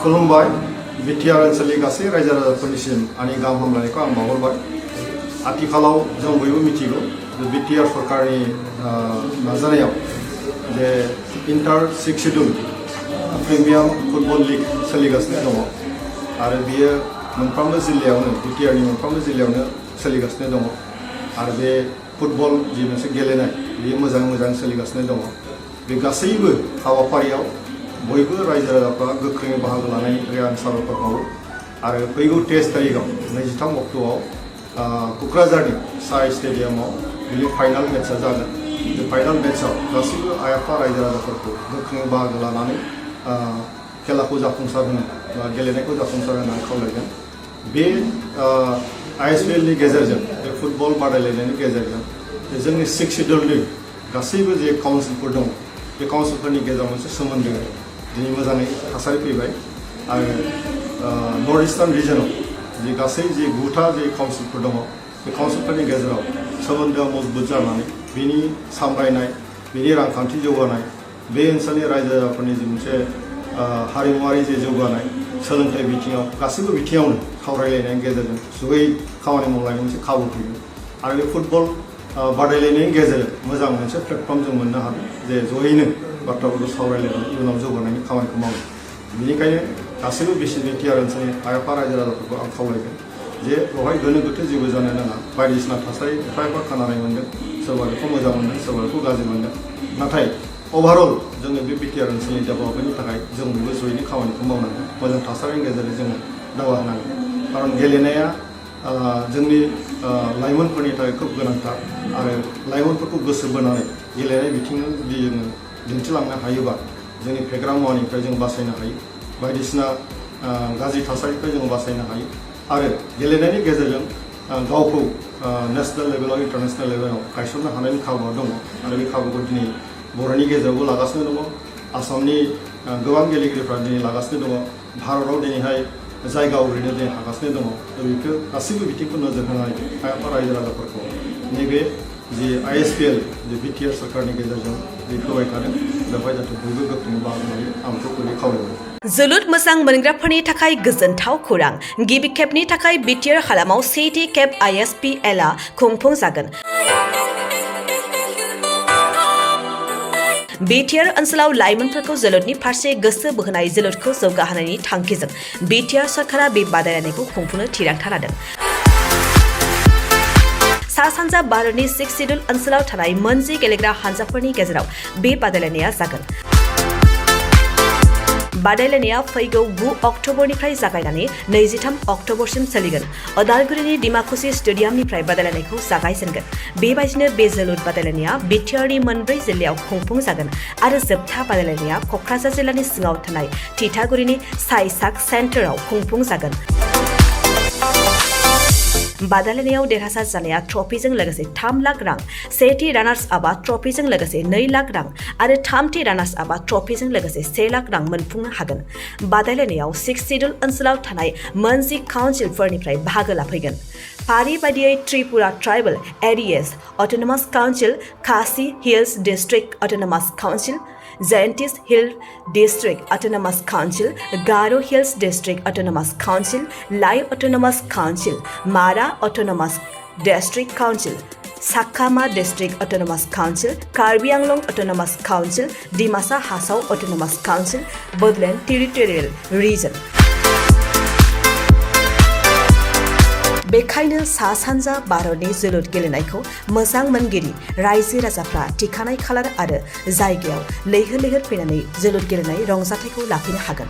खुलुमबाय बिटिआर ओनसोलनि गासै रायजो राजाफोरनिसिम आंनि गाहाम हामलायनायखौ आं बावहरबाय। आथिखालाव जों बयबो मिथिगौ बिटिआर सरकारनि नाजानायाव जे inter 6 schedule premium football league सोलिगासिनो दङ आरो बियो मोनफ्रोमबो जिल्लायावनो बिटिआरनि मोनफ्रोमबो जिल्लायावनो सोलिगासिनो दङ आरो बे फुटबल जि मोनसे गेलेनाय बेयो मोजां सोलिगासिनो दङ। बे गासैबो हाबाफारियाव बयबो रायजो राजाफ्रा गोख्रोङै बाहागो लानायनि थाखाय आं साबायखर बावो आरो फैगौ 23 तारिखआव 23 अक्ट'आव क'क्राझारनि साइ स्टेडियामाव बिनि फाइनाल मेचआ जागोन। बे फाइनाल मेचआव गासैबो आइ आफा रायजो राजाफोरखौ गोख्रोङै बाहागो लानानै खेलाखौ जाफुंसार होनो बा गेलेनायखौ जाफुंसार होनो खावलायगोन। बे ISPL नि गेजेरजों बे फुटबल बादायलायनायनि गेजेरजों जोंनि 6 शिड्यूलनि गासैबो जे काउन्सिलफोर दं बे काउन्सिलफोरनि गेजेराव मोनसे सोमोन्दो दिनै मोजाङै थासारि फैबाय आरो नर्थ इस्टार्न रिजनाव जे गासै जे 9टा जे काउन्सिलफोर दङ बे काउन्सिलफोरनि गेजेराव सोमोन्दोआ मजबुत जानानै बिनि सामलायनाय बिनि रांखान्थि जौगानाय बे ओनसोलनि रायजो राजाफोरनि जे मोनसे हारिमुवारि जे जौगानाय सोलोंथाइ बिथिङाव गासैबो बिथिङावनो सावरायलायनायनि गेजेरजों जयै खामानि मावलायनो मोनसे खाबु फैयो आरो बे फुटबल बादायलायनायनि गेजेरजों मोजां मोनसे प्लेटफर्म जों मोननो हादों जे जयैनो बाथ्राफोरखौ सावरायलायनानै इयुनाव जौगानायनि खामानिखौ मावो। बेनिखायनो गासैबो बिटिआर ओनसोलनि आइ आफा रायजो राजाफोरखौ आं खावलायगोन जे बेवहाय गोनो गोथो जेबो जानो नाङा। बायदिसिना थासारि एफा खोनानाय मोनदों, सोरबा बेखौ मोजां मोनदों सोरबा बेखौ गाज्रि मोनदों, नाथाय अभारअल जोङो बे बिटिआर ओनसोलनि डेभेलपमेन्टनि थाखाय जों बयबो जयैनो खामानिखौ मावनांगोन, मोजां थासारिनि गेजेरजों जोङो दावगाहोनांगोन। खारन गेलेनाया जोंनि लाइमोनफोरनि थाखाय खोब गोनांथार आरो लाइमोनफोरखौ गोसो बोनानै गेलेनाय बिथिङाव जुदि जोङो दिन्थिलांनो हायोबा जोंनि फेग्रा मुवानिफ्राय जों बासायनो हायो, बायदिसिना गाज्रि थासारिनिफ्राय जों बासायनो हायो आरो गेलेनायनि गेजेरजों गावखौ नेशनेल लेभेलाव इन्टारनेशनेल लेभेलाव गायसननो हानायनि खाबुआ दङ आरो बे खाबुखौ दिनै बर'नि गेजेरावबो लागासिनो दङ। आसामनि गोबां गेलेगिरिफ्रा दिनै लागासिनो दङ, भारताव दिनैहाय जायगा आवग्रिनो दिनै हागासिनो दङ। बेखौ गासैबो बिथिंखौ नोजोर होनानै आइ आफा रायजो राजाफोरखौ नैबे जे ISPL जे बिटिआर सरकारनि गेजेरजों जे होबाय थादों बेवहाय जाहाथे बयबो गोख्रोङै बाहागो लायो आं बेखौ खावलायबाय। जोलुर मोजां मोनग्राफोरनि थाखाय गोजोनथाव खौरां। गिबि खेबनि थाखाय बिटिआर हालामाव 7थि खेब ISPL आ खुंफुंजागोन। बिटिआर ओनसोलाव लाइमोनफोरखौ जोलुरनि फारसे गोसो बोहोनाय जोलुरखौ जौगाहोनायनि थांखिजों बिटिआर सरकारा बे बादायलायनायखौ खुंफुंनो थिरांथा लादों। सा-सानजा भारतनि 6 शिड्यूल ओनसोलाव थानाय मोनजि गेलेग्रा हानजाफोरनि गेजेराव बे बादायलायनाया जागोन। बादायलायनाया फैगौ 9 अक्ट'बरनिफ्राय जागायनानै 23 अक्ट'बरसिम सोलिगोन। अदालगुरिनि डिमाकुसि स्टेडियामनिफ्राय बादायलायनायखौ जागायजेनगोन। बेबायदिनो बे जोलुर बादायलायनाया बिटिआरनि मोनब्रै जिल्लायाव खुंफुंजागोन आरो जोबथा बादायलायनाया क'क्राझार जिल्लानि सिङाव थानाय थिथागुरिनि साइसाक सेन्टाराव खुंफुंजागोन। बादायलायनायाव देरहासार जानाया ट्रफिजों लोगोसे 3 लाख रां, सेथि रानार्स आपआ ट्रफिजों लोगोसे 2 लाख रां आरो थामथि रानार्स आपआ ट्रफिजों लोगोसे 1 लाख रां मोनफुंनो हागोन। बादायलायनायाव 6 शिड्यूल ओनसोलाव थानाय मोनजि काउन्सिलफोरनिफ्राय बाहागो लाफैगोन। फारि बायदियै Tripura tribal areas autonomous council, Khasi hills district autonomous council, Jaintia hill district autonomous council, Garo hills district autonomous council, Lai autonomous council, Mara autonomous district council, Chakma district autonomous council, Karbi Anglong autonomous council, Dimasa Hasao autonomous council, Bodoland territorial region. बेखायनो सा-सानजा भारतनि जोलुर गेलेनायखौ मोजां मोनगिरि रायजो राजाफ्रा थिखानाय खालार आरो जायगायाव लैहोर लैहोर फैनानै जोलुर गेलेनाय रंजाथायखौ लाफैनो हागोन।